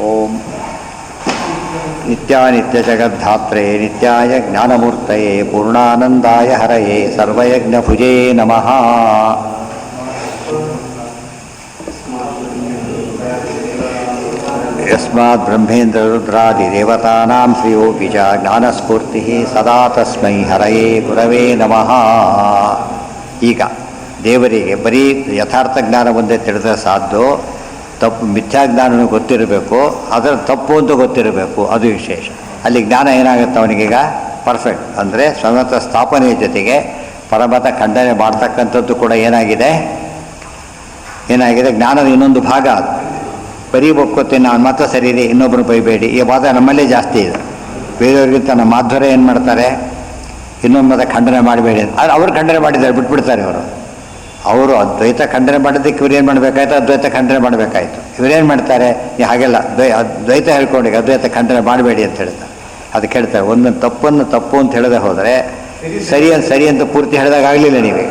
ಓಂ ನಿತ್ಯಾನಿತ್ಯಜಗದ್ಧಾತ್ರೆ ನಿತ್ಯಾಯ ಜ್ಞಾನಮೂರ್ತಯೇ ಪೂರ್ಣಾನಂದಾಯ ಹರಯೇ ಸರ್ವಯಜ್ಞಭುಜೇ ನಮಃ. ಯಸ್ಮಾತ್ ಬ್ರಹ್ಮೇಂದ್ರರುದ್ರಾದಿದೇವತಾನಾಂ ಶ್ರೇಯೋಪಿ ಚ ಜ್ಞಾನಸ್ಫೂರ್ತಿ ಸದಾ ತಸ್ಮೈ ಹರಯೇ ಗುರವೇ ನಮಃ. ಈಗ ದೇವರಿಗೆ ಬರೀ ಯಥಾರ್ಥ ಜ್ಞಾನ ಒಂದೇ ತಿಳಿದ್ರೆ ಸಾಧ್ಯ, ತಪ್ಪು ಮಿಥ್ಯಾಜ್ಞಾನನೂ ಗೊತ್ತಿರಬೇಕು, ಅದರ ತಪ್ಪು ಅಂತ ಗೊತ್ತಿರಬೇಕು, ಅದು ವಿಶೇಷ. ಅಲ್ಲಿ ಜ್ಞಾನ ಏನಾಗುತ್ತೆ ಅವನಿಗೀಗ ಪರ್ಫೆಕ್ಟ್ ಅಂದರೆ ಸ್ವಮತ ಸ್ಥಾಪನೆಯ ಜೊತೆಗೆ ಪರಮತ ಖಂಡನೆ ಮಾಡ್ತಕ್ಕಂಥದ್ದು ಕೂಡ ಏನಾಗಿದೆ ಜ್ಞಾನದ ಇನ್ನೊಂದು ಭಾಗ. ಅದು ಬರೀ ಒಪ್ಕೋತೀನಿ ನಾನು ಮಾತ್ರ ಸರಿ ಇದೆ, ಇನ್ನೊಬ್ಬರು ಬೈಬೇಡಿ, ಈ ವಾದ ನಮ್ಮಲ್ಲೇ ಜಾಸ್ತಿ ಇದೆ. ಬೇರೆಯವ್ರಿಗಿಂತ ನಮ್ಮ ಮಾಧ್ವರ ಏನು ಮಾಡ್ತಾರೆ, ಇನ್ನೊಂದು ಮತ ಖಂಡನೆ ಮಾಡಬೇಡಿ ಅಂತ. ಅವ್ರು ಖಂಡನೆ ಮಾಡಿದ್ದಾರೆ, ಬಿಟ್ಬಿಡ್ತಾರೆ ಅವರು ಅದ್ವೈತ ಖಂಡನೆ ಮಾಡೋದಕ್ಕೆ ಇವ್ರೇನು ಮಾಡಬೇಕಾಯ್ತು, ಅದ್ವೈತ ಖಂಡನೆ ಮಾಡಬೇಕಾಯ್ತು. ಇವರೇನು ಮಾಡ್ತಾರೆ, ಹಾಗೆಲ್ಲ ದ್ವೈತ ಹೇಳ್ಕೊಂಡು ಅದ್ವೈತ ಖಂಡನೆ ಮಾಡಬೇಡಿ ಅಂತ ಹೇಳ್ತಾರೆ. ಅದಕ್ಕೆ ಹೇಳ್ತಾರೆ, ಒಂದೊಂದು ತಪ್ಪನ್ನು ತಪ್ಪು ಅಂತ ಹೇಳದೆ ಹೋದರೆ ಸರಿ ಅಂತ ಪೂರ್ತಿ ಹೇಳಿದಾಗ ಆಗಲಿಲ್ಲ. ನೀವೇ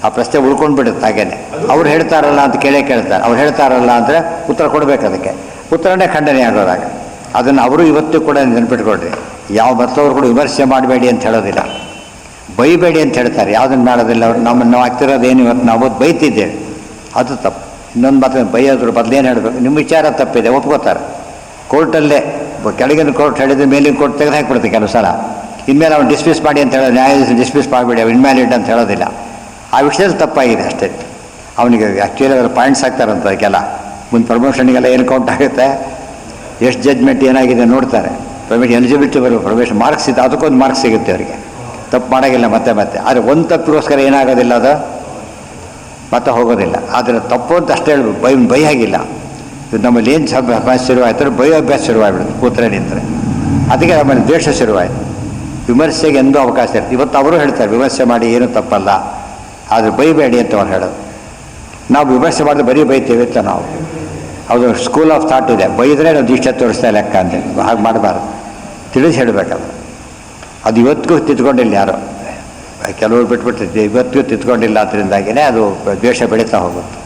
ಆ ಪ್ರಶ್ನೆ ಉಳ್ಕೊಂಡು ಬಿಡುತ್ತೆ. ಹಾಗೇನೆ ಅವ್ರು ಹೇಳ್ತಾರಲ್ಲ ಅಂತ ಕೇಳ್ತಾರೆ. ಅವ್ರು ಹೇಳ್ತಾರಲ್ಲ ಅಂದರೆ ಉತ್ತರ ಕೊಡಬೇಕು. ಅದಕ್ಕೆ ಉತ್ತರನೇ ಖಂಡನೆ ಆಗೋದಾಗ ಅದನ್ನು ಅವರು ಇವತ್ತು ಕೂಡ ನೆನ್ಪಿಟ್ಕೊಳ್ರಿ. ಯಾವ ಮತ್ತವ್ರು ಕೂಡ ವಿಮರ್ಶೆ ಮಾಡಬೇಡಿ ಅಂತ ಹೇಳೋದಿಲ್ಲ, ಬೈಬೇಡಿ ಅಂತ ಹೇಳ್ತಾರೆ. ಯಾವುದನ್ನು ಮಾಡೋದಿಲ್ಲ. ಅವ್ರು ನಾವು ಆಗ್ತಿರೋದೇನು ಇವತ್ತು ನಾವು ಬೈತಿದ್ದೇವೆ, ಅದು ತಪ್ಪು. ಇನ್ನೊಂದು ಮಾತ್ರ ಬೈಯೋದ್ರ ಬದಲೇನು ಹೇಳಬೇಕು, ನಿಮ್ಮ ವಿಚಾರ ತಪ್ಪಿದೆ ಒಪ್ಕೋತಾರೆ. ಕೋರ್ಟಲ್ಲೇ ಕೆಳಗಿನ ಕೋರ್ಟ್ ಹೇಳಿದ್ರೆ ಮೇಲಿನ ಕೋರ್ಟ್ ತೆಗೆದು ಹಾಕಿಬಿಡುತ್ತೆ ಕೆಲವು ಸಲ. ಇನ್ಮೇಲೆ ಅವ್ನು ಡಿಸ್ಮಿಸ್ ಮಾಡಿ ಅಂತ ಹೇಳೋದು, ನ್ಯಾಯಾಧೀಶ ಡಿಸ್ಮಿಸ್ ಮಾಡಿಬಿಡಿ, ಅವ್ನು ಇನ್ವ್ಯಾಲಿಡ್ ಅಂತ ಹೇಳೋದಿಲ್ಲ. ಆ ವಿಷಯದಲ್ಲಿ ತಪ್ಪಾಗಿದೆ ಅಷ್ಟೇ. ಅವನಿಗೆ ಆ್ಯಕ್ಚುಲಿ ಅದರ ಪಾಯಿಂಟ್ಸ್ ಹಾಕ್ತಾರಂತ ಅದಕ್ಕೆಲ್ಲ. ಮುಂದೆ ಪ್ರಮೋಷನ್ಗೆಲ್ಲ ಏನು ಕೌಂಟ್ ಆಗುತ್ತೆ, ಎಷ್ಟು ಜಡ್ಜ್ಮೆಂಟ್ ಏನಾಗಿದೆ ನೋಡ್ತಾರೆ. ಪ್ರಮೋಷನ್ ಎಲಿಜಿಬಿಲಿಟಿ ಬರೋ ಪ್ರಮೋಷನ್ ಮಾರ್ಕ್ಸ್ ಇದೆ, ಅದಕ್ಕೊಂದು ಮಾರ್ಕ್ಸ್ ಸಿಗುತ್ತೆ ಅವರಿಗೆ. ತಪ್ಪು ಮಾಡೋಂಗಿಲ್ಲ ಮತ್ತೆ. ಆದರೆ ಒಂದು ತಪ್ಪಿಗೋಸ್ಕರ ಏನಾಗೋದಿಲ್ಲ, ಅದು ಮತ್ತೆ ಹೋಗೋದಿಲ್ಲ. ಆದರೆ ತಪ್ಪು ಅಂತ ಅಷ್ಟೇ ಹೇಳ್ಬೇಕು, ಬೈ ಆಗಿಲ್ಲ. ಇದು ನಮ್ಮಲ್ಲಿ ಏನು ಅಭ್ಯಾಸ ಶುರುವಾಯ್ತು, ಬೈ ಅಭ್ಯಾಸ ಶುರುವಾಗ್ಬಿಡುತ್ತೆ ಕೂತ್ರೆ ನಿಂತರೆ. ಅದಕ್ಕೆ ನಮ್ಮಲ್ಲಿ ದ್ವೇಷ ಶುರುವಾಯಿತು. ವಿಮರ್ಶೆಗೆ ಎಂದೂ ಅವಕಾಶ ಇರುತ್ತೆ. ಇವತ್ತು ಅವರು ಹೇಳ್ತಾರೆ ವಿಮರ್ಶೆ ಮಾಡಿ ಏನೂ ತಪ್ಪಲ್ಲ, ಆದರೆ ಬೈಬೇಡಿ ಅಂತ ಅವ್ರು ಹೇಳೋದು. ನಾವು ವಿಮರ್ಶೆ ಮಾಡಿದ್ರೆ ಬರೀ ಬೈತೇವೆ ಅಂತ ನಾವು. ಅದು ಸ್ಕೂಲ್ ಆಫ್ ಥಾಟ್ ಇದೆ, ಬೈದರೆ ನಾವು ದೀಕ್ಷೆ ತೋರಿಸ್ತಾ ಲೆಕ್ಕ ಅಂತೇಳಿ. ಹಾಗೆ ಮಾಡಬಾರ್ದು, ತಿಳಿಸಿ ಹೇಳಬೇಕಲ್ಲ. ಅದು ಇವತ್ತಿಗೂ ತಿದ್ಕೊಂಡಿಲ್ಲ ಯಾರು, ಕೆಲವರು ಬಿಟ್ಬಿಟ್ಟಿರ್ತೀವಿ, ಇವತ್ತಿಗೂ ತಿದ್ಕೊಂಡಿಲ್ಲ. ಅದರಿಂದಾಗಿಯೇ ಅದು ದ್ವೇಷ ಬೆಳೀತಾ ಹೋಗುತ್ತೆ.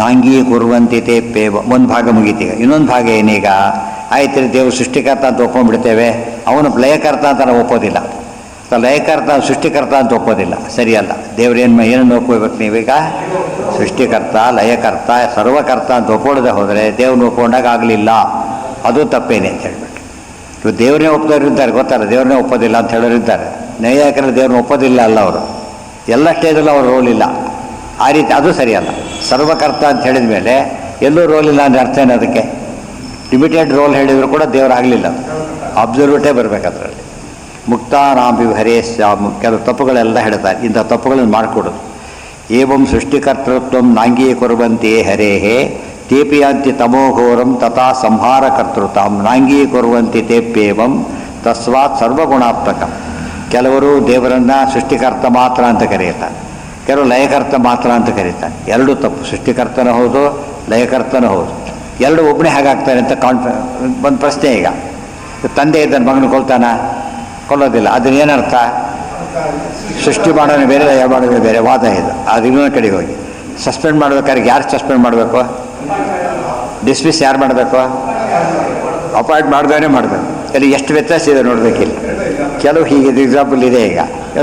ನಾಂಗೀ ಕುರುವಂತಿ ತೇಪ್ಪೇವ ಒಂದು ಭಾಗ ಮುಗೀತೀಗ. ಇನ್ನೊಂದು ಭಾಗ ಏನೀಗ ಆಯ್ತು, ದೇವರು ಸೃಷ್ಟಿಕರ್ತ ಅಂತ ಒಪ್ಕೊಂಡ್ಬಿಡ್ತೇವೆ, ಅವನು ಲಯಕರ್ತ ಅಂತ ನಾವು ಒಪ್ಪೋದಿಲ್ಲ. ಲಯಕರ್ತ ಸೃಷ್ಟಿಕರ್ತ ಅಂತ ಒಪ್ಪೋದಿಲ್ಲ, ಸರಿಯಲ್ಲ. ಏನನ್ನು ಒಪ್ಕೋಬೇಕು ನೀವೀಗ? ಸೃಷ್ಟಿಕರ್ತ, ಲಯಕರ್ತ, ಸರ್ವಕರ್ತ ಅಂತ ಒಪ್ಕೊಳ್ಳದೆ ಹೋದರೆ ದೇವ್ರನ್ನ ಒಪ್ಕೊಂಡಾಗ ಆಗಲಿಲ್ಲ, ಅದು ತಪ್ಪೇನೆ ಅಂತ ಹೇಳ್ಬಿಟ್ಟು. ಇವು ದೇವ್ರನ್ನೇ ಒಪ್ಪೋರು ಇದ್ದಾರೆ, ಗೊತ್ತಲ್ಲ, ದೇವ್ರನ್ನೇ ಒಪ್ಪೋದಿಲ್ಲ ಅಂತ ಹೇಳೋರು ಇದ್ದಾರೆ. ನ್ಯಾಯಾಕರಲ್ಲಿ ದೇವ್ರನ್ನ ಒಪ್ಪೋದಿಲ್ಲ ಅಲ್ಲ, ಅವರು ಎಲ್ಲ ಸ್ಟೇಜಲ್ಲೂ ಅವ್ರ ರೋಲ್ ಇಲ್ಲ. ಆ ರೀತಿ ಅದು ಸರಿಯಲ್ಲ. ಸರ್ವಕರ್ತ ಅಂತ ಹೇಳಿದ ಮೇಲೆ ಎಲ್ಲೂ ರೋಲ್ ಇಲ್ಲ ಅಂದರೆ ಅರ್ಥ ಏನು? ಅದಕ್ಕೆ ಲಿಮಿಟೆಡ್ ರೋಲ್ ಹೇಳಿದ್ರು ಕೂಡ ದೇವರಾಗಲಿಲ್ಲ, ಅಬ್ಸರ್ವೇಟೇ ಬರಬೇಕು ಅದರಲ್ಲಿ. ಮುಕ್ತಾನಾಂಬಿ ಹರೇ ಸ್ಯಾಮ್, ಕೆಲವು ತಪ್ಪುಗಳೆಲ್ಲ ಹೇಳ್ತಾರೆ. ಇಂಥ ತಪ್ಪುಗಳನ್ನು ಮಾಡಿಕೊಡೋದು. ಏವಂ ಸೃಷ್ಟಿಕರ್ತೃತ್ವ ನಾಂಗೀಕುರ್ವಂತೆ ಹರೇಹೇ ತೇಪಿಯಾಂತಿ ತಮೋಘೋರಂ ತಥಾ ಸಂಹಾರ ಕರ್ತೃತಾಂ ನಾಂಗೀಕುರ್ವಂತಿ ತೇಪ್ಯೇವಂ ತಸ್ವಾತ್ ಸರ್ವಗುಣಾತ್ಮಕ. ಕೆಲವರು ದೇವರನ್ನು ಸೃಷ್ಟಿಕರ್ತ ಮಾತ್ರ ಅಂತ ಕರೆಯುತ್ತಾರೆ, ಕೆಲವರು ಲಯಕರ್ತ ಮಾತ್ರ ಅಂತ ಕರೀತಾರೆ. ಎರಡೂ ತಪ್ಪು. ಸೃಷ್ಟಿಕರ್ತನೂ ಹೌದು, ಲಯಕರ್ತನೂ ಹೌದು. ಎರಡು ಒಬ್ಬನೇ ಹಾಗಾಗ್ತಾರೆ ಅಂತ ಒಂದು ಪ್ರಶ್ನೆ. ಈಗ ತಂದೆ ಇದ್ದಾನೆ, ಮಗನ ಕೊಲ್ಲೋದಿಲ್ಲ, ಅದನ್ನ ಏನರ್ಥ? ಸೃಷ್ಟಿ ಮಾಡೋಣ ಬೇರೆ, ಲಯ ಮಾಡೋದೇ ಬೇರೆ, ವಾದ ಇದು. ಅದು ಇನ್ನೊಂದು ಕಡೆಗೆ ಹೋಗಿ ಸಸ್ಪೆಂಡ್ ಮಾಡ್ಬೇಕಾದ್ರೆ ಯಾರು ಸಸ್ಪೆಂಡ್ ಮಾಡಬೇಕು? ಡಿಸ್ಮಿಸ್ ಯಾರು ಮಾಡಬೇಕು? ಅಪಾಯಿಂಟ್ ಮಾಡಿದವನೇ ಮಾಡಬೇಕು. ಇಲ್ಲಿ ಎಷ್ಟು ವ್ಯತ್ಯಾಸ ಇದೆ ನೋಡಬೇಕಿಲ್ಲ. ಕೆಲವು ಹೀಗೆ ಎಕ್ಸಾಂಪಲ್ ಇದೆ. ಈಗ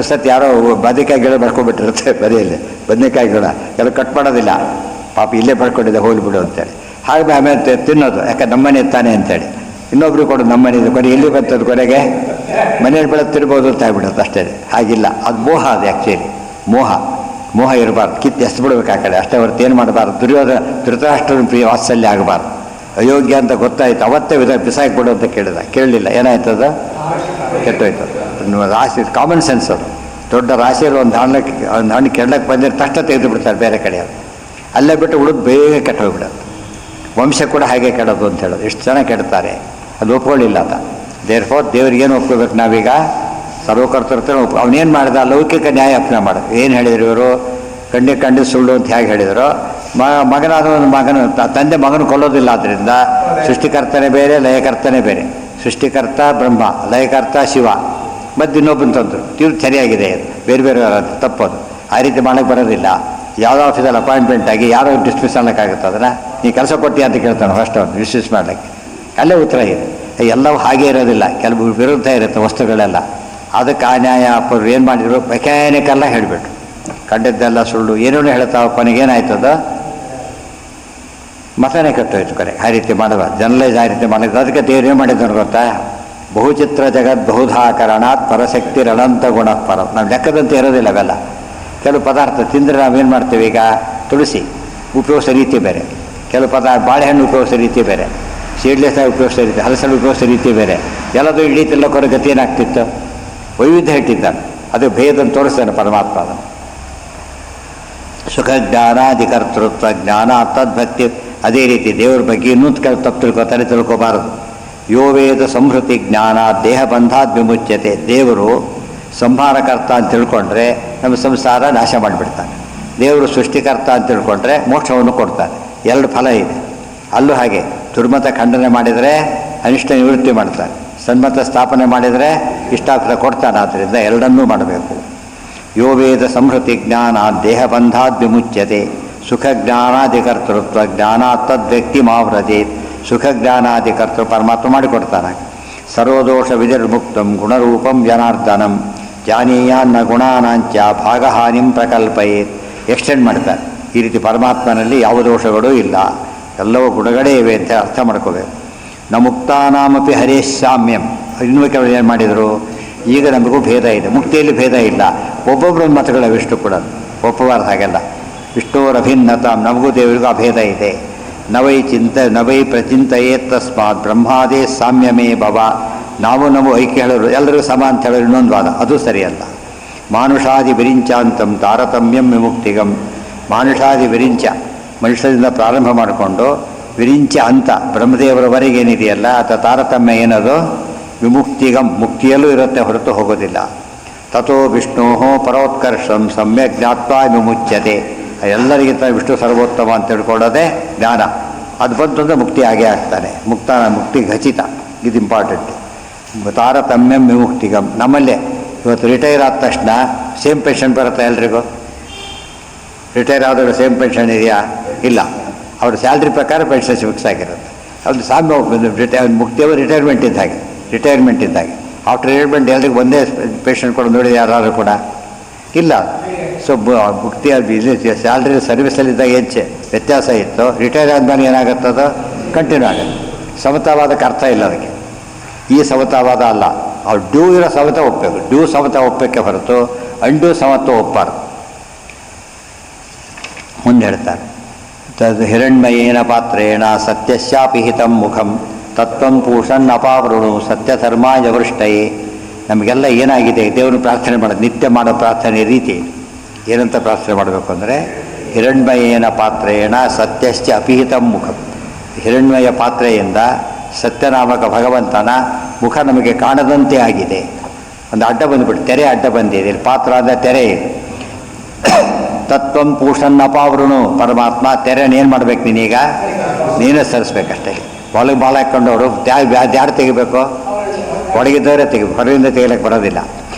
ಸತ್ ಯಾರೋ ಬದನೆಕಾಯಿ ಗಿಡ ಬರ್ಕೊಬಿಟ್ಟಿರುತ್ತೆ, ಬರೀಯಲ್ಲಿ ಬದನೆಕಾಯಿ ಗಿಡ ಕೆಲವು ಕಟ್ ಮಾಡೋದಿಲ್ಲ, ಪಾಪ ಇಲ್ಲೇ ಬರ್ಕೊಂಡಿದ್ದೆ ಹೋಗ್ಬಿಡು ಅಂತೇಳಿ. ಹಾಗೆ ಆಮೇಲೆ ತಿನ್ನೋದು, ಯಾಕೆ ನಮ್ಮನೆ ತಾನೆ ಅಂತೇಳಿ. ಇನ್ನೊಬ್ರು ಕೊಡು ನಮ್ಮನೆ ಇದು, ಕೊನೆ ಎಲ್ಲಿ ಬರ್ತದೆ, ಕೊನೆಗೆ ಮನೆಯಲ್ಲಿ ಬೆಳೆದು ತಿರ್ಬೋದು ಅಂತ ಆಗ್ಬಿಡುತ್ತೆ ಅಷ್ಟೇ. ಹಾಗಿಲ್ಲ, ಅದು ಮೋಹ. ಅದು ಆ್ಯಕ್ಚುಲಿ ಮೋಹ ಇರಬಾರ್ದು, ಕಿತ್ತು ಎಸ್ದು ಬಿಡ್ಬೇಕು ಆ ಕಡೆ ಅಷ್ಟೇ ಹೊರತು ಏನು ಮಾಡಬಾರ್ದು. ಧೃತರಾಷ್ಟ್ರನ ಪ್ರಿಯ ವಾತ್ಸಲ್ಯ ಆಗಬಾರ್ದು. ಅಯೋಗ್ಯ ಅಂತ ಗೊತ್ತಾಯ್ತು, ಅವತ್ತೇ ಬಿಸಾಕಿಬಿಡು ಅಂತ ಕೇಳಲಿಲ್ಲ. ಏನಾಯ್ತದ? ಕೆಟ್ಟೋಯ್ತು. ರಾಶಿ ಕಾಮನ್ ಸೆನ್ಸ್ ಅದು. ದೊಡ್ಡ ರಾಶಿಯಲ್ಲಿ ಒಂದು ಹಣ್ಣು ಕೆಡಕ್ಕೆ ಬಂದರೆ ತಕ್ಷಣ ತೆಗೆದು ಬಿಡ್ತಾರೆ ಬೇರೆ ಕಡೆ. ಅಲ್ಲೇ ಬಿಟ್ಟು ಉಳಿದು ಬೇಗ ಕೆಟ್ಟೋಗ್ಬಿಡೋದು. ವಂಶ ಕೂಡ ಹಾಗೆ ಕೆಡೋದು ಅಂತ ಹೇಳೋದು. ಎಷ್ಟು ಜನ ಕೆಡ್ತಾರೆ, ಅದು ಒಪ್ಕೊಳ್ಳಿಲ್ಲ ಅಂತ. ದೇವ್ರಿಗೇನು ಒಪ್ಕೋಬೇಕು ನಾವೀಗ? ಸರ್ವಕರ್ತೃತ್ವ ಅವನೇನು ಮಾಡಿದ? ಲೌಕಿಕ ನ್ಯಾಯ ಅಪ್ನ ಮಾಡೋದು. ಏನು ಹೇಳಿದ್ರು ಇವರು? ಕಂಡು ಸುಳ್ಳು ಅಂತ ಹೇಗೆ ಹೇಳಿದರು? ಮಗನಾದ ಒಂದು ಮಗನು ತಂದೆ ಮಗನು ಕೊಲ್ಲೋದಿಲ್ಲ. ಆದ್ದರಿಂದ ಸೃಷ್ಟಿಕರ್ತನೇ ಬೇರೆ, ಲಯಕರ್ತನೇ ಬೇರೆ. ಸೃಷ್ಟಿಕರ್ತ ಬ್ರಹ್ಮ, ಲಯಕರ್ತ ಶಿವ, ಮತ್ತು ಇನ್ನೊಬ್ಬನ ತಂದರು. ಇವ್ರು ಸರಿಯಾಗಿದೆ, ಬೇರೆ ಬೇರೆ ತಪ್ಪೋದು. ಆ ರೀತಿ ಮಾಡೋಕ್ಕೆ ಬರೋದಿಲ್ಲ. ಯಾವುದೋ ಆಫೀಸಲ್ಲಿ ಅಪಾಯಿಂಟ್ಮೆಂಟ್ ಆಗಿ ಯಾರೋ ಡಿಸ್ಮಿಸ್ ಅನ್ನೋಕ್ಕಾಗುತ್ತೆ ಅದನ್ನು ನೀ ಕೆಲಸ ಕೊಟ್ಟಿ ಅಂತ ಕೇಳ್ತಾನೆ ಫಸ್ಟ್ ಅವ್ನು ಡಿಸ್ಮಿಸ್ ಮಾಡಲಿಕ್ಕೆ. ಅಲ್ಲೇ ಉತ್ತರ ಇದೆ. ಎಲ್ಲವೂ ಹಾಗೆ ಇರೋದಿಲ್ಲ, ಕೆಲವು ವಿರುದ್ಧ ಇರುತ್ತೆ ವಸ್ತುಗಳೆಲ್ಲ. ಅದಕ್ಕೆ ಆ ನ್ಯಾಯ ಅಪ್ಪರು ಏನು ಮಾಡಿದ್ರು, ಮೆಕ್ಯಾನಿಕಲ್ಲ ಹೇಳಿಬಿಟ್ರು. ಕಂಡದ್ದೆಲ್ಲ ಸುಳ್ಳು ಏನೇನು ಹೇಳ್ತಾವ, ಕೊನೆಗೇನಾಯ್ತದ ಮತನೇ ಕಟ್ಟೋಯ್ತು ಕರೆ. ಆ ರೀತಿ ಮಾಡಬಾರ್ದು, ಜನರಲೈಸ್ ಆ ರೀತಿ ಮಾಡಿದ್ರು. ಅದಕ್ಕೆ ದೇವ್ರು ಏನು ಮಾಡಿದ್ರು ಗೊತ್ತಾ, ಬಹುಚಿತ್ರ ಜಗತ್ ಬಹುಧಾಕರಣಾತ್ ಪರಶಕ್ತಿ ರಣಂತ ಗುಣ ಪರ. ನಾವು ಲೆಕ್ಕದಂತೆ ಇರೋದಿಲ್ಲ ಅವೆಲ್ಲ. ಕೆಲವು ಪದಾರ್ಥ ತಿಂದರೆ ನಾವೇನು ಮಾಡ್ತೀವಿ, ಈಗ ತುಳಸಿ ಉಪಯೋಗಿಸೋ ರೀತಿ ಬೇರೆ, ಕೆಲವು ಪದಾರ್ಥ ಬಾಳೆಹಣ್ಣು ಉಪಯೋಗಿಸೋ ರೀತಿ ಬೇರೆ, ಸೀಡ್ಲೆಸ್ಸಾಗಿ ಉಪಯೋಗಿಸೋ ರೀತಿ, ಹಲಸಲ್ಲಿ ಉಪಯೋಗಿಸೋ ರೀತಿ ಬೇರೆ. ಎಲ್ಲದೂ ಇಡೀ ತಿಲ್ಲಕ್ಕೋರ ಗತಿ ಏನಾಗ್ತಿತ್ತು, ವೈವಿಧ್ಯ ಇಟ್ಟಿದ್ದಾನೆ. ಅದು ಭೇದನ್ನು ತೋರಿಸ್ತಾನೆ ಪರಮಾತ್ಮ. ಅದನ್ನು ಸುಖ ಜ್ಞಾನಾಧಿಕರ್ತೃತ್ವ ಜ್ಞಾನ ತದ್ಭಕ್ತಿ. ಅದೇ ರೀತಿ ದೇವ್ರ ಬಗ್ಗೆ ಇನ್ನೂ ತಪ್ಪು ತಿಳ್ಕೊತಾರೆ, ತಿಳ್ಕೊಬಾರದು. ಯೋ ವೇದ ಸಂಹೃತಿ ಜ್ಞಾನ ದೇಹ ಬಂಧಾದ್ ವಿಮುಚ್ಯತೆ. ದೇವರು ಸಂಹಾರಕರ್ತ ಅಂತ ತಿಳ್ಕೊಂಡ್ರೆ ನಮ್ಮ ಸಂಸಾರ ನಾಶ ಮಾಡಿಬಿಡ್ತಾನೆ. ದೇವರು ಸೃಷ್ಟಿಕರ್ತ ಅಂತ ತಿಳ್ಕೊಂಡ್ರೆ ಮೋಕ್ಷವನ್ನು ಕೊಡ್ತಾನೆ. ಎರಡು ಫಲ ಇದೆ. ಅಲ್ಲೂ ಹಾಗೆ ದುರ್ಮತ ಖಂಡನೆ ಮಾಡಿದರೆ ಅನಿಷ್ಟ ನಿವೃತ್ತಿ ಮಾಡ್ತಾನೆ, ಸನ್ಮತ ಸ್ಥಾಪನೆ ಮಾಡಿದರೆ ಇಷ್ಟಾಫಲ ಕೊಡ್ತಾನೆ. ಆದ್ದರಿಂದ ಎರಡನ್ನೂ ಮಾಡಬೇಕು. ಯೋ ವೇದ ಸಂಹೃತಿ ಜ್ಞಾನ ದೇಹ ಬಂಧಾದ್ ವಿಮುಚ್ಯತೆ. ಸುಖ ಜ್ಞಾನಾಧಿಕರ್ತೃತ್ವ ಜ್ಞಾನ ತದ್ವ್ಯಕ್ತಿ ಮಾವ್ರಜೆ. ಸುಖ ಜ್ಞಾನಾಧಿಕರ್ತೃ ಪರಮಾತ್ಮ ಮಾಡಿಕೊಡ್ತಾನೆ. ಸರ್ವದೋಷ ವಿಧಿರ್ಮುಕ್ತಂ ಗುಣರೂಪಂ ಜನಾರ್ದನಂ ಜಾನೀಯಾನ್ನ ಗುಣಾನಾಂಚ ಭಾಗಹಾನಿಂ ಪ್ರಕಲ್ಪಯೇತ್. ಎಕ್ಸ್ಟೆಂಡ್ ಮಾಡ್ತಾರೆ. ಈ ರೀತಿ ಪರಮಾತ್ಮನಲ್ಲಿ ಯಾವ ದೋಷಗಳೂ ಇಲ್ಲ, ಎಲ್ಲವೂ ಗುಣಗಳೇ ಇವೆ ಅಂತ ಅರ್ಥ ಮಾಡ್ಕೋಬೇಕು. ನ ಮುಕ್ತಾನಾಮಪಿ ಹರೇಶಾಮ್ಯಂ. ಇನ್ನೂ ಕೆಲವರು ಏನು ಮಾಡಿದರು, ಈಗ ನಮಗೂ ಭೇದ ಇದೆ, ಮುಕ್ತಿಯಲ್ಲಿ ಭೇದ ಇಲ್ಲ. ಒಬ್ಬೊಬ್ಬರ ಮತಗಳ ವಿಷ್ಣು ಕೂಡ ಒಪ್ಪಬಾರ್ದು ಹಾಗೆಲ್ಲ. ವಿಷ್ಣುರಭಿನ್ನತಾಂ, ನಮಗೂ ದೇವರಿಗೂ ಅಭೇದ ಇದೆ. ನವೈ ಪ್ರಚಿಂತೆಯೇತ್ ತಸ್ಮಾತ್ ಬ್ರಹ್ಮಾದೇ ಸಾಮ್ಯಮೇ ಭವ. ನಾವು ಐಕ್ಯ ಹೇಳೋರು ಎಲ್ಲರಿಗೂ ಸಮ ಅಂತ ಹೇಳೋರು ಇನ್ನೊಂದು ವಾದ, ಅದು ಸರಿಯಲ್ಲ. ಮಾನುಷಾದಿ ವಿರಿಂಚಾಂತಂ ತಾರತಮ್ಯಂ ವಿಮುಕ್ತಿಗಂ. ಮಾನುಷಾದಿ ವಿರಿಂಚ, ಮನುಷ್ಯರಿಂದ ಪ್ರಾರಂಭ ಮಾಡಿಕೊಂಡು ವಿರಿಂಚ ಅಂತ ಬ್ರಹ್ಮದೇವರವರೆಗೆ ಏನಿದೆಯಲ್ಲ ಅಥವಾ ತಾರತಮ್ಯ ಏನದು, ವಿಮುಕ್ತಿಗಂ, ಮುಕ್ತಿಯಲ್ಲೂ ಇರುತ್ತೆ ಹೊರತು ಹೋಗೋದಿಲ್ಲ. ತಥೋ ವಿಷ್ಣೋ ಪರೋತ್ಕರ್ಷಂ ಸಮ್ಯಕ್ ಜ್ಞಾತ್ವಾ ವಿಮುಚ್ಯತೆ. ಎಲ್ಲರಿಗಿಂತ ವಿಷ್ಣು ಸರ್ವೋತ್ತಮ ಅಂತ ತಿಳ್ಕೊಳ್ಳೋದೇ ಜ್ಞಾನ. ಅದು ಬಂತಂದರೆ ಮುಕ್ತಿ ಆಗೇ ಆಗ್ತಾನೆ. ಮುಕ್ತಿ ಖಚಿತ. ಇದು ಇಂಪಾರ್ಟೆಂಟ್. ತಾರತಮ್ಯಂ ವಿಮುಕ್ತಿಗಂ. ನಮ್ಮಲ್ಲೇ ಇವತ್ತು ರಿಟೈರ್ ಆದ ತಕ್ಷಣ ಸೇಮ್ ಪೆನ್ಷನ್ ಬರುತ್ತೆ ಎಲ್ರಿಗೂ. ರಿಟೈರ್ ಆದವರು ಸೇಮ್ ಪೆನ್ಷನ್ ಇದೆಯಾ? ಇಲ್ಲ. ಅವ್ರ ಸ್ಯಾಲ್ರಿ ಪ್ರಕಾರ ಪೆನ್ಷನ್ ಫಿಕ್ಸ್ ಆಗಿರುತ್ತೆ. ಅದು ಸಾಮ್ಯ ಮುಕ್ತಿಯವರು ರಿಟೈರ್ಮೆಂಟ್ ಇದ್ದಾಗೆ. ಆಫ್ಟರ್ ರಿಟೈರ್ಮೆಂಟ್ ಎಲ್ರಿಗೂ ಒಂದೇ ಪೆನ್ಷನ್ ಕೊಡೋದು ನೋಡಿ ಯಾರು ಕೂಡ ಇಲ್ಲ. ಸೊ ಮುಕ್ತಿಯ ಸ್ಯಾಲ್ರಿ ಸರ್ವಿಸಲ್ಲಿದ್ದಾಗ ಹೆಚ್ಚೆ ವ್ಯತ್ಯಾಸ ಇತ್ತು. ರಿಟೈರ್ ಆದಮೇಲೆ ಏನಾಗುತ್ತದೋ ಕಂಟಿನ್ಯೂ ಆಗುತ್ತೆ. ಸಮತಾವಾದಕ್ಕೆ ಅರ್ಥ ಇಲ್ಲ ಅದಕ್ಕೆ. ಈ ಸಮತಾವಾದ ಅಲ್ಲ. ಅವ್ರು ಡ್ಯೂ ಇರೋ ಸಮತ ಒಪ್ಪಬೇಕು. ಡ್ಯೂ ಸಮತ ಒಪ್ಪಕ್ಕೆ ಹೊರತು ಅಂಡ್ಯೂ ಸಮತ್ವ ಒಪ್ಪಾರು. ಮುಂದೆ ಹೇಳ್ತಾರೆ, ತದ್ ಹಿರಣ್ಮಯೇನ ಪಾತ್ರೇಣ ಸತ್ಯಸ್ಯಾಪಿಹಿತಂ ಮುಖಂ ತತ್ವಂ ಪೂಷನ್ ಅಪಾವೃಣು ಸತ್ಯಧರ್ಮಾಯ ವೃಷ್ಟಯೇ. ನಮಗೆಲ್ಲ ಏನಾಗಿದೆ, ದೇವರು ಪ್ರಾರ್ಥನೆ ಮಾಡೋದು, ನಿತ್ಯ ಮಾಡೋ ಪ್ರಾರ್ಥನೆ ರೀತಿ ಏನಂತ ಪ್ರಾರ್ಥನೆ ಮಾಡಬೇಕು ಅಂದರೆ, ಹಿರಣ್ಮಯೇನ ಪಾತ್ರೇಣ ಸತ್ಯಶ್ಚ ಅಪಿಹಿತಂ ಮುಖಂ. ಹಿರಣ್ಮಯ ಪಾತ್ರೆಯಿಂದ ಸತ್ಯನಾಮಕ ಭಗವಂತನ ಮುಖ ನಮಗೆ ಕಾಣದಂತೆ ಆಗಿದೆ. ಒಂದು ಅಡ್ಡ ಬಂದುಬಿಟ್ಟು ತೆರೆ ಅಡ್ಡ ಬಂದಿದೆ. ಇಲ್ಲಿ ಪಾತ್ರ ಅಂದರೆ ತೆರೆ ಇದೆ. ತತ್ವಂ ಪೂಷನ್ ಅಪಾವೃಣು. ಪರಮಾತ್ಮ ತೆರೆನೇನು ಮಾಡ್ಬೇಕು, ನೀನೀಗ ನೀನೇ ಸರಿಸ್ಬೇಕಷ್ಟೇ. ಒಳಗೆ ಬಾಳ ಹಾಕ್ಕೊಂಡವರು ಯಾರು ತೆಗಿಬೇಕು? ಒಳಗಿದ್ದವರೇ ತೆಗಿಬೇಕು, ಹೊರಗಿಂದ ತೆಗಿಲಿಕ್ಕೆ ಬರೋದಿಲ್ಲ.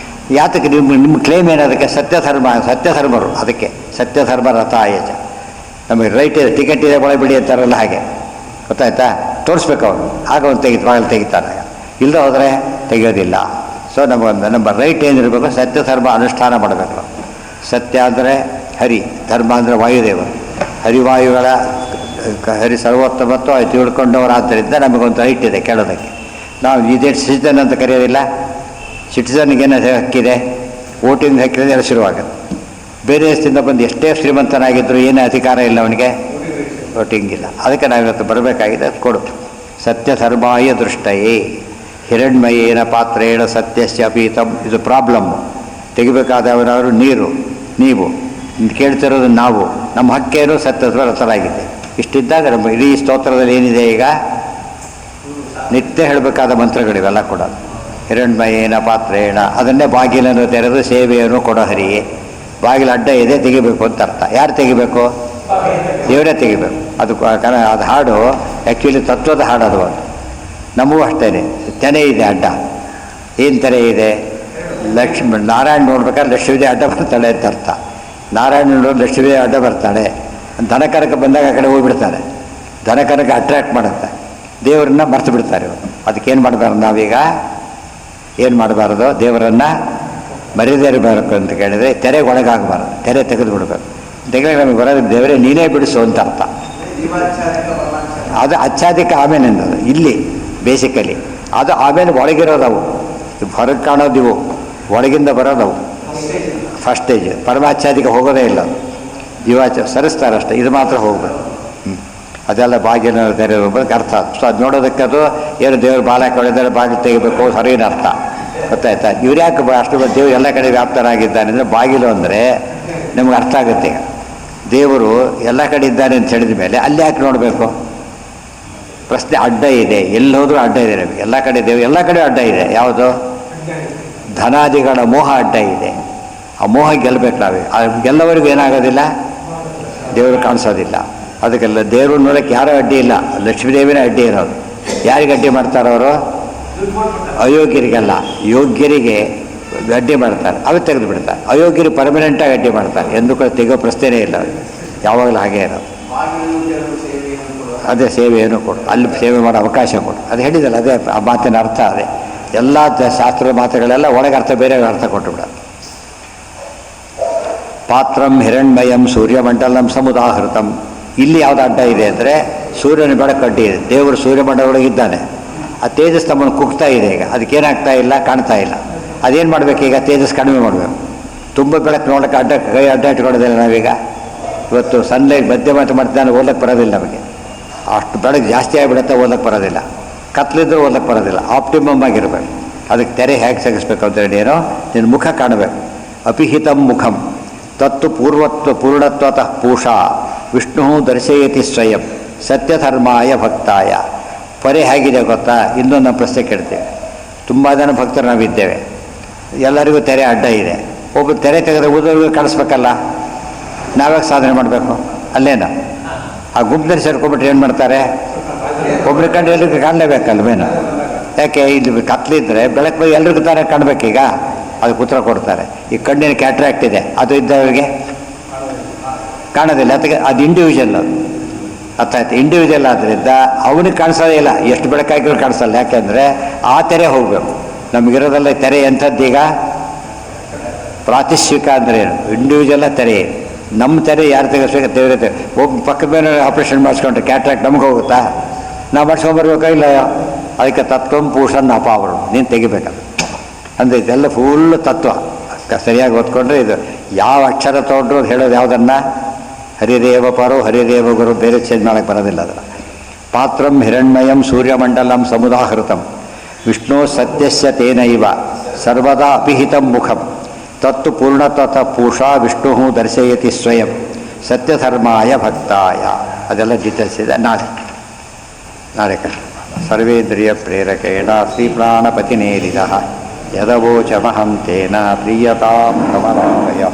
ಯಾತಕ್ಕೆ ನಿಮ್ಮ ಕ್ಲೇಮ್ ಏನದಕ್ಕೆ? ಸತ್ಯಧರ್ಮರು. ಅದಕ್ಕೆ ಸತ್ಯಧರ್ಮ ರಥ ಆಯಜ. ನಮಗೆ ರೈಟ್ ಇದೆ, ಟಿಕೆಟ್ ಇದೆ, ಒಳಗೆ ಬಿಡಿ ಅಂತಾರಲ್ಲ, ಹಾಗೆ ಗೊತ್ತಾಯ್ತಾ? ತೋರಿಸ್ಬೇಕು ಅವರು, ಆಗ ಒಂದು ಬಾಗಿಲು ತೆಗಿತಾರೆ. ಇಲ್ಲದೆ ಹೋದರೆ ತೆಗೆಯೋದಿಲ್ಲ. ಸೊ ನಮ್ಮ ರೈಟ್ ಏನಿರಬೇಕು, ಸತ್ಯಧರ್ಮ ಅನುಷ್ಠಾನ ಮಾಡಬೇಕು. ಸತ್ಯ ಅಂದರೆ ಹರಿ, ಧರ್ಮ ಅಂದರೆ ವಾಯುದೇವರು. ಹರಿವಾಯುಗಳ ಹರಿ ಸರ್ವೋತ್ತಮತ್ವ ಅದು ತಿಳ್ಕೊಂಡವರಾದ್ದರಿಂದ ನಮಗೊಂದು ರೈಟ್ ಇದೆ ಕೇಳೋದಕ್ಕೆ. ನಾವು ಇದೇ ಸಿಟಿಸನ್ ಅಂತ ಕರೆಯೋದಿಲ್ಲ. ಸಿಟಿಸನ್ಗೇನು ಹಕ್ಕಿದೆ? ವೋಟಿಂಗ್ ಹಕ್ಕಿದೆ, ಎಲ್ಲ ಶುರುವಾಗುತ್ತೆ. ಬೇರೆ ದೇಶದಿಂದ ಬಂದು ಎಷ್ಟೇ ಶ್ರೀಮಂತನಾಗಿದ್ದರೂ ಏನೇ ಅಧಿಕಾರ ಇಲ್ಲ ಅವನಿಗೆ, ವೋಟಿಂಗ್ ಇಲ್ಲ. ಅದಕ್ಕೆ ನಾವಿವತ್ತು ಬರಬೇಕಾಗಿದೆ, ಅದು ಕೊಡು. ಸತ್ಯಧರ್ಮಾಯ ದೃಷ್ಟಯೇ ಹಿರಣ್ಮಯೇನ ಪಾತ್ರೇಣ ಸತ್ಯಸ್ಯ ಅಪೀತಂ. ಇದು ಪ್ರಾಬ್ಲಮ್ಮು. ತೆಗಿಬೇಕಾದವರವರು ನೀವು ಕೇಳ್ತಿರೋದು ನಾವು. ನಮ್ಮ ಹಕ್ಕೇನು ಸತ್ಯತ್ವ ರಚನಾಗಿದೆ. ಇಷ್ಟಿದ್ದಾಗ ನಮ್ಮ ಇಡೀ ಸ್ತೋತ್ರದಲ್ಲಿ ಏನಿದೆ, ಈಗ ನಿತ್ಯ ಹೇಳಬೇಕಾದ ಮಂತ್ರಗಳಿವೆಲ್ಲ ಕೂಡ. ಹಿರಣ್ಮಯೇನ ಪಾತ್ರೇಣ, ಅದನ್ನೇ ಬಾಗಿಲನ್ನು ತೆರೆದು ಸೇವೆಯನ್ನು ಕೊಡೋ ಹರಿಯೇ. ಬಾಗಿಲು ಅಡ್ಡ ಇದೆ, ತೆಗಿಬೇಕು ಅಂತ ಅರ್ಥ. ಯಾರು ತೆಗಿಬೇಕು? ದೇವರೇ ತೆಗಿಬೇಕು. ಅದು ಹಾಡು ಆ್ಯಕ್ಚುಲಿ ತತ್ವದ ಹಾಡು ಅದು. ನಮಗೂ ಅಷ್ಟೇ. ತೆನೆ ಇದೆ ಅಡ್ಡ. ಏನು ತೆನೆ ಇದೆ? ನಾರಾಯಣ ನೋಡ್ಬೇಕಾದ್ರೆ ಲಕ್ಷ್ಮೀದೇ ಅಡ್ಡ ಬರ್ತಾಳೆ ಅಂತ ಅರ್ಥ. ನಾರಾಯಣನವರು ಲಕ್ಷ್ಮೀ ಅಡ್ಡ ಬರ್ತಾಳೆ, ದನಕರಕ್ಕೆ ಬಂದಾಗ ಆ ಕಡೆ ಹೋಗಿಬಿಡ್ತಾರೆ, ದನಕರಕ್ಕೆ ಅಟ್ರ್ಯಾಕ್ಟ್ ಮಾಡುತ್ತೆ, ದೇವರನ್ನ ಮರ್ತು ಬಿಡ್ತಾರೆ ಇವರು. ಅದಕ್ಕೇನು ಮಾಡಬಾರ್ದು ನಾವೀಗ, ಏನು ಮಾಡಬಾರ್ದು, ದೇವರನ್ನು ಮರ್ಯಾದೆ ಇರಬೇಕು ಅಂತ ಕೇಳಿದರೆ ತೆರೆಗೆ ಒಳಗಾಗಬಾರ್ದು, ತೆರೆ ತೆಗೆದು ಬಿಡಬೇಕು. ತೆಗೆದು ನಮಗೆ ಬರೋದು ದೇವರೇ ನೀನೇ ಬಿಡಿಸು ಅಂತ ಅರ್ಥ. ಅದು ಆಚ್ಛಾದಿಕ ಆಮೇಲೆ ಅನ್ನೋದು ಇಲ್ಲಿ ಬೇಸಿಕಲಿ, ಅದು ಆಮೇಲೆ ಒಳಗಿರೋದವು, ಹೊರಗೆ ಕಾಣೋದಿವು, ಒಳಗಿಂದ ಬರೋದವು ಫಸ್ಟ್ ಸ್ಟೇಜ್. ಪರಮಾಚ್ಛಾದಿಕ ಹೋಗೋದೇ ಇಲ್ಲ, ಸರಿಸ್ತಾರೆ ಅಷ್ಟೇ, ಇದು ಮಾತ್ರ ಹೋಗ್ಬೇಕು. ಅದೆಲ್ಲ ಬಾಗಿನ ತೆರೆಯೋದಕ್ಕೆ ಅರ್ಥ. ಸೊ ಅದು ನೋಡೋದಕ್ಕೆ ಅದು ಏನು ದೇವರು ಬಾಲ ಕಳೆದರೆ ಬಾಗಿಲು ತೆಗಿಬೇಕು ಹೊರಗಿನ ಅರ್ಥ, ಗೊತ್ತಾಯ್ತಾ? ಇವ್ರು ಯಾಕೆ ಅಷ್ಟು ದೇವರು ಎಲ್ಲ ಕಡೆ ವ್ಯಾಪ್ತರಾಗಿದ್ದಾನೆ ಅಂದರೆ, ಬಾಗಿಲು ಅಂದರೆ ನಮ್ಗೆ ಅರ್ಥ ಆಗುತ್ತೆ. ಈಗ ದೇವರು ಎಲ್ಲ ಕಡೆ ಇದ್ದಾನೆ ಅಂತ ಹೇಳಿದ ಮೇಲೆ ಅಲ್ಲಿ ಯಾಕೆ ನೋಡಬೇಕು? ಪ್ರಶ್ನೆ ಅಡ್ಡ ಇದೆ, ಎಲ್ಲಿ ಹೋದರೂ ಅಡ್ಡ ಇದೆ ನಮಗೆ. ಎಲ್ಲ ಕಡೆ ದೇವರು ಎಲ್ಲ ಕಡೆ ಅಡ್ಡ ಇದೆ. ಯಾವುದು? ಧನಾದಿಗಳ ಮೋಹ ಅಡ್ಡ ಇದೆ. ಆ ಮೋಹ ಗೆಲ್ಲಬೇಕು ನಾವೇ. ಗೆಲ್ಲವರೆಗೂ ಏನಾಗೋದಿಲ್ಲ, ದೇವರು ಕಾಣಿಸೋದಿಲ್ಲ. ಅದಕ್ಕೆಲ್ಲ ದೇವರು ನೋಡೋಕ್ಕೆ ಯಾರೂ ಅಡ್ಡಿ ಇಲ್ಲ, ಲಕ್ಷ್ಮೀದೇವಿನೇ ಅಡ್ಡಿ ಇರೋದು. ಯಾರಿಗೆ ಅಡ್ಡಿ ಮಾಡ್ತಾರವರು? ಅಯೋಗ್ಯರಿಗೆಲ್ಲ, ಯೋಗ್ಯರಿಗೆ ಅಡ್ಡಿ ಮಾಡ್ತಾರೆ, ಅವೇ ತೆಗೆದು ಬಿಡ್ತಾರೆ. ಅಯೋಗ್ಯರಿಗೆ ಪರ್ಮನೆಂಟಾಗಿ ಅಡ್ಡಿ ಮಾಡ್ತಾರೆ, ಎಂದು ಕೂಡ ತೆಗೋ ಪ್ರಶ್ನೆನೇ ಇಲ್ಲ, ಯಾವಾಗಲೂ ಹಾಗೇ ಇರೋದು. ಅದೇ ಸೇವೆಯನ್ನು ಕೊಡು, ಅಲ್ಲಿ ಸೇವೆ ಮಾಡೋ ಅವಕಾಶ ಕೊಡು, ಅದು ಹೇಳಿದಲ್ಲ, ಅದೇ ಆ ಮಾತಿನ ಅರ್ಥ. ಅದೇ ಎಲ್ಲ ಶಾಸ್ತ್ರದ ಮಾತುಗಳೆಲ್ಲ ಒಳಗೆ ಅರ್ಥ, ಬೇರೆ ಅರ್ಥ ಕೊಟ್ಟು ಬಿಡೋದು. ಪಾತ್ರಂ ಹಿರಣ್ಮಯಂ ಸೂರ್ಯಮಂಡಲಂ ಸಮುದಾಹೃತಂ. ಇಲ್ಲಿ ಯಾವುದು ಅಡ್ಡ ಇದೆ ಅಂದರೆ, ಸೂರ್ಯನ ಬೆಳಕು ಅಡ್ಡಿ ಇದೆ. ದೇವರು ಸೂರ್ಯಮಂಡಲ ಒಳಗಿದ್ದಾನೆ, ಆ ತೇಜಸ್ ತಮ್ಮನ್ನು ಕುಗ್ತಾ ಇದೆ. ಈಗ ಅದಕ್ಕೇನಾಗ್ತಾ ಇಲ್ಲ, ಕಾಣ್ತಾ ಇಲ್ಲ. ಅದೇನು ಮಾಡಬೇಕು ಈಗ? ತೇಜಸ್ ಕಡಿಮೆ ಮಾಡಬೇಕು. ತುಂಬ ಬೆಳಕು ನೋಡೋಕ್ಕೆ ಕೈ ಅಡ್ಡ ಇಟ್ಕೊಳ್ಳೋದಿಲ್ಲ ನಾವೀಗ. ಇವತ್ತು ಸನ್ಲೈಟ್ ಮಧ್ಯೆ ಮಾಡ್ತಾನೆ, ಓದಕ್ಕೆ ಬರೋದಿಲ್ಲ ನಮಗೆ. ಅಷ್ಟು ಬೆಳಕು ಜಾಸ್ತಿ ಆಗಿಬಿಡುತ್ತೆ, ಓದಕ್ಕೆ ಬರೋದಿಲ್ಲ. ಕತ್ಲಿದ್ರೂ ಓದಕ್ಕೆ ಬರೋದಿಲ್ಲ. ಆಪ್ಟಿಮಮ್ ಆಗಿರಬೇಕು. ಅದಕ್ಕೆ ತೆರೆ ಹೇಗೆ ತೆಗಿಸ್ಬೇಕು ಅಂತ ಹೇಳಿ ಏನೋ ನಿನ್ನ ಮುಖ ಕಾಣಬೇಕು. ಅಪಿಹಿತಂ ಮುಖಂ ತತ್ತು ಪೂರ್ಣತ್ವತಃ ಪೂಷಾ ವಿಷ್ಣು ದರ್ಶಯತಿ ಸ್ವಯಂ ಸತ್ಯಧರ್ಮಾಯ ಭಕ್ತಾಯ. ಪರೆ ಹೇಗಿದೆ ಗೊತ್ತಾ? ಇನ್ನೊಂದು ನಾವು ಪ್ರಶ್ನೆ ಕೇಳ್ತೇವೆ. ತುಂಬ ಜನ ಭಕ್ತರು ನಾವಿದ್ದೇವೆ, ಎಲ್ಲರಿಗೂ ತೆರೆ ಅಡ್ಡ ಇದೆ. ಒಬ್ಬರು ತೆರೆ ತೆಗೆದ್ರೆ ಉಳಿದವ್ರಿಗೂ ಕಾಣಿಸ್ಬೇಕಲ್ಲ, ನಾವ್ಯಾಕೆ ಸಾಧನೆ ಮಾಡಬೇಕು? ಅಲ್ಲೇನ ಆ ಗುಂಪಿನಲ್ಲಿ ಸೇರ್ಕೊಂಡ್ಬಿಟ್ರೆ ಏನು ಮಾಡ್ತಾರೆ? ಒಬ್ರು ಕಂಡು ಎಲ್ರಿಗೂ ಕಾಣಲೇಬೇಕಲ್ವೇನು? ಯಾಕೆ? ಇಲ್ಲಿ ಕತ್ಲಿದ್ರೆ ಬೆಳಕು ಎಲ್ರಿಗೂ ತಾನೇ ಕಾಣಬೇಕೀಗ, ಅದಕ್ಕೆ ಉತ್ತರ ಕೊಡ್ತಾರೆ. ಈ ಕಣ್ಣಿನ ಕ್ಯಾಟ್ರಾಕ್ಟ್ ಇದೆ, ಅದು ಇದ್ದವರಿಗೆ ಕಾಣೋದಿಲ್ಲ. ಅದಕ್ಕೆ ಅದು ಇಂಡಿವಿಜುವಲ್, ಅರ್ಥ ಆಯ್ತು? ಇಂಡಿವಿಜುವಲ್ ಆದ್ದರಿಂದ ಅವನಿಗೆ ಕಾಣಿಸೋದೇ ಇಲ್ಲ, ಎಷ್ಟು ಬೆಳಕಾಗಿರೋ ಕಾಣಿಸಲ್ಲ. ಯಾಕೆಂದರೆ ಆ ತೆರೆ ಹೋಗಬೇಕು. ನಮಗಿರೋದಲ್ಲ ತೆರೆ ಎಂಥದ್ದೀಗ? ಪ್ರಾತಿಷ್ಠಿಕ ಅಂದರೆ ಏನು? ಇಂಡಿವಿಜುವಲ್ಲ ತೆರೆ. ನಮ್ಮ ತೆರೆ ಯಾರು ತೆಗೆಸ್ಬೇಕು? ತೆಗೆಯುತ್ತೆ. ಒಬ್ಬ ಪಕ್ಕದ ಮೇಲೆ ಆಪ್ರೇಷನ್ ಮಾಡಿಸ್ಕೊಂಡ್ರೆ ಕ್ಯಾಟ್ರಾಕ್ಟ್ ನಮ್ಗೆ ಹೋಗುತ್ತಾ? ನಾವು ಮಾಡಿಸ್ಕೊಂಬರ್ಬೇಕಾ? ಇಲ್ಲ. ಅದಕ್ಕೆ ತತ್ವಂ ಪೂಷನ್ ಅಪಾವರು, ನೀನು ತೆಗಿಬೇಕಲ್ಲ. ಅಂದರೆ ಇದೆಲ್ಲ ಫುಲ್ಲು ತತ್ವ ಸರಿಯಾಗಿ ಓದ್ಕೊಂಡ್ರೆ ಇದು ಯಾವ ಅಕ್ಷರ ತೊಗೊಂಡ್ರು ಹೇಳೋದು ಯಾವುದನ್ನು? ಹರಿದೇವ ಪರೋ ಹರಿದೇವ ಗುರು, ಬೇರೆ ಚೇಂಜ್ ಮಾಡೋಕ್ಕೆ ಬರೋದಿಲ್ಲ ಅದನ್ನು. ಪಾತ್ರಂ ಹಿರಣ್ಮಯಂ ಸೂರ್ಯಮಂಡಲಂ ಸಮುದಾಹೃತಂ ವಿಷ್ಣು ಸತ್ಯಸ್ಯ ತೇನೈವ ಸರ್ವದಾ ಅಪಿಹಿತಂ ಮುಖಂ ತತ್ತು ಪೂರ್ಣತಃ ಪೂಷಾ ವಿಷ್ಣು ದರ್ಶಯತಿ ಸ್ವಯಂ ಸತ್ಯಧರ್ಮಾಯ ಭಕ್ತಾಯ. ಅದೆಲ್ಲ ಡೀಟೇಲ್ಸ್ ಇದೆ. ನಾಳೆ ಸರ್ವೇಂದ್ರಿಯ ಪ್ರೇರಕೇಣ ಶ್ರೀ ಪ್ರಾಣಪತಿನೇರಿದ ಯದವೋಚಮಹಂ ತೇನ ಪ್ರೀಯತಾಂ ಕಮಲಾಲಯ.